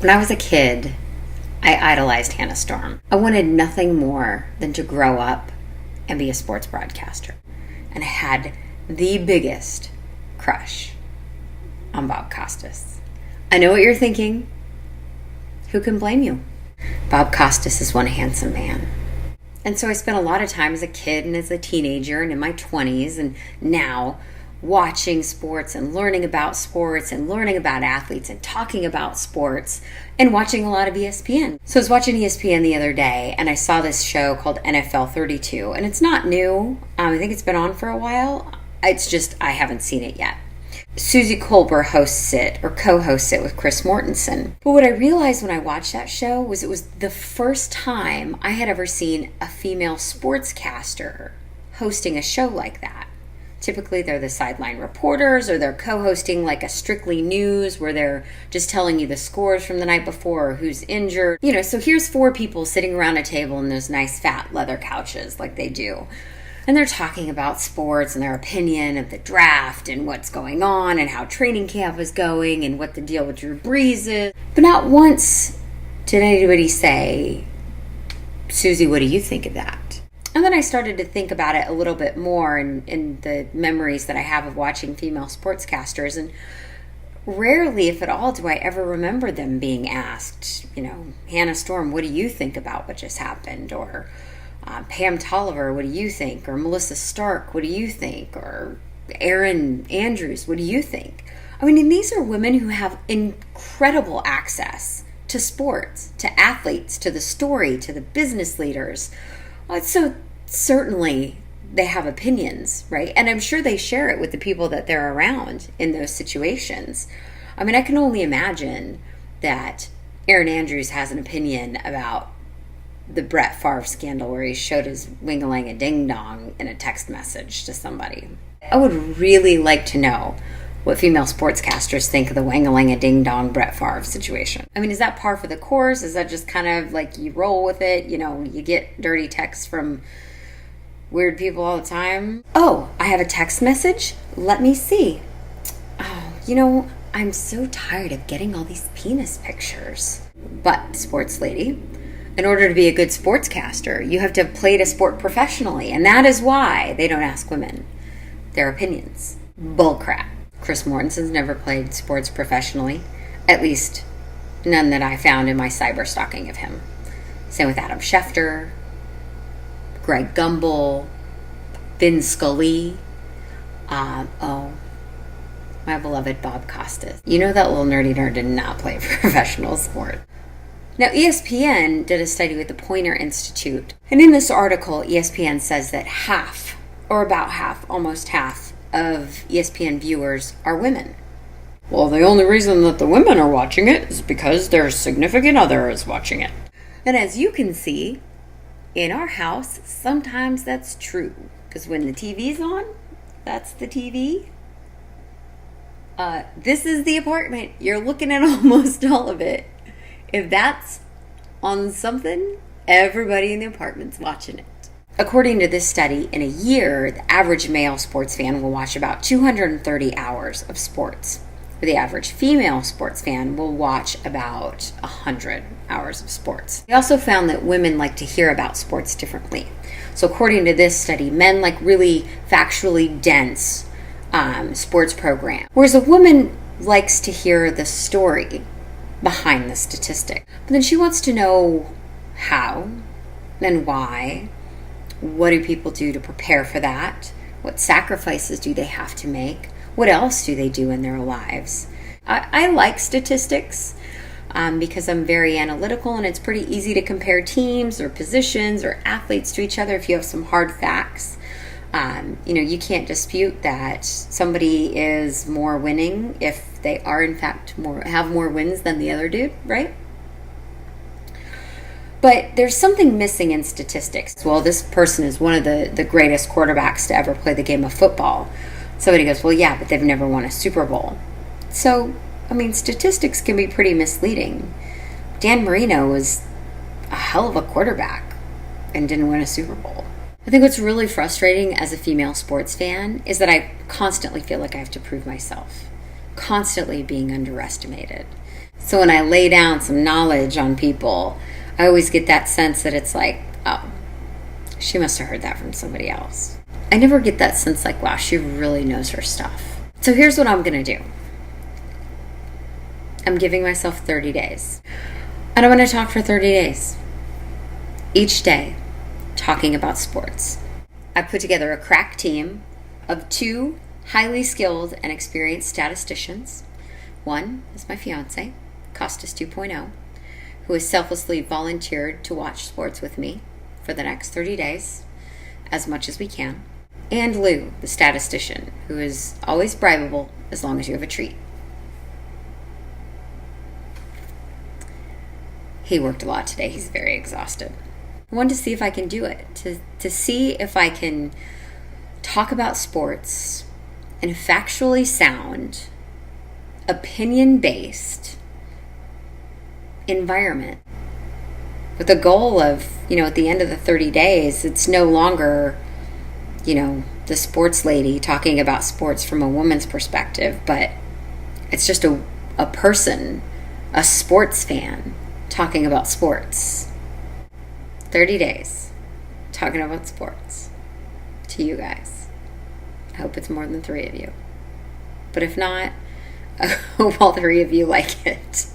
When I was a kid, I idolized Hannah Storm. I wanted nothing more than to grow up and be a sports broadcaster. And I had the biggest crush on Bob Costas. I know what you're thinking. Who can blame you? Bob Costas is one handsome man. And so I spent a lot of time as a kid and as a teenager and in my 20s and now watching sports and learning about sports and learning about athletes and talking about sports and watching a lot of ESPN. So I was watching ESPN the other day and I saw this show called NFL 32, and it's not new. I think it's been on for a while. It's just I haven't seen it yet. Suzy Kolber hosts it or co-hosts it with Chris Mortensen. But what I realized when I watched that show was it was the first time I had ever seen a female sportscaster hosting a show like that. Typically, they're the sideline reporters or they're co-hosting like a Strictly News where they're just telling you the scores from the night before or who's injured. So here's 4 people sitting around a table in those nice fat leather couches like they do. And they're talking about sports and their opinion of the draft and what's going on and how training camp is going and what the deal with Drew Brees is. But not once did anybody say, Suzy, what do you think of that? And then I started to think about it a little bit more in the memories that I have of watching female sportscasters. And rarely, if at all, do I ever remember them being asked, Hannah Storm, what do you think about what just happened? Or Pam Tolliver, what do you think? Or Melissa Stark, what do you think? Or Erin Andrews, what do you think? And these are women who have incredible access to sports, to athletes, to the story, to the business leaders. So certainly they have opinions, right? And I'm sure they share it with the people that they're around in those situations. I can only imagine that Erin Andrews has an opinion about the Brett Favre scandal where he showed his wing-a-lang-a-ding-dong in a text message to somebody. I would really like to know what female sportscasters think of the wang-a-lang-a-ding-dong Brett Favre situation. Is that par for the course? Is that just kind of like you roll with it? You get dirty texts from weird people all the time. Oh, I have a text message? Let me see. Oh, I'm so tired of getting all these penis pictures. But, sports lady, in order to be a good sportscaster, you have to have played a sport professionally. And that is why they don't ask women their opinions. Bullcrap. Chris Mortensen's never played sports professionally, at least none that I found in my cyber stalking of him. Same with Adam Schefter, Greg Gumbel, Vin Scully, my beloved Bob Costas. That little nerdy nerd did not play professional sport. Now, ESPN did a study with the Poynter Institute, and in this article, ESPN says that half, or about half, almost half, of ESPN viewers are women. Well, the only reason that the women are watching it is because their significant other is watching it. And as you can see, in our house, sometimes that's true. Because when the TV's on, that's the TV. This is the apartment. You're looking at almost all of it. If that's on something, everybody in the apartment's watching it. According to this study, in a year, the average male sports fan will watch about 230 hours of sports. The average female sports fan will watch about 100 hours of sports. We also found that women like to hear about sports differently. So according to this study, men like really factually dense sports programs, whereas a woman likes to hear the story behind the statistic. But then she wants to know how and why. What do people do to prepare for that? What sacrifices do they have to make? What else do they do in their lives? I like statistics because I'm very analytical and it's pretty easy to compare teams or positions or athletes to each other if you have some hard facts. You can't dispute that somebody is more winning if they are in fact have more wins than the other dude, right? But there's something missing in statistics. Well, this person is one of the greatest quarterbacks to ever play the game of football. Somebody goes, well, yeah, but they've never won a Super Bowl. So, statistics can be pretty misleading. Dan Marino was a hell of a quarterback and didn't win a Super Bowl. I think what's really frustrating as a female sports fan is that I constantly feel like I have to prove myself. Constantly being underestimated. So when I lay down some knowledge on people, I always get that sense that it's like, oh, she must have heard that from somebody else. I never get that sense like, wow, she really knows her stuff. So here's what I'm going to do. I'm giving myself 30 days. And I'm going to talk for 30 days. Each day, talking about sports. I put together a crack team of 2 highly skilled and experienced statisticians. One is my fiance, Costas 2.0, who has selflessly volunteered to watch sports with me for the next 30 days, as much as we can. And Lou, the statistician, who is always bribable as long as you have a treat. He worked a lot today. He's very exhausted. I wanted to see if I can do it, to see if I can talk about sports in a factually sound, opinion-based environment. With the goal of, at the end of the 30 days, it's no longer, the sports lady talking about sports from a woman's perspective, but it's just a person, a sports fan, talking about sports. 30 days talking about sports to you guys. I hope it's more than 3 of you. But if not, I hope all 3 of you like it.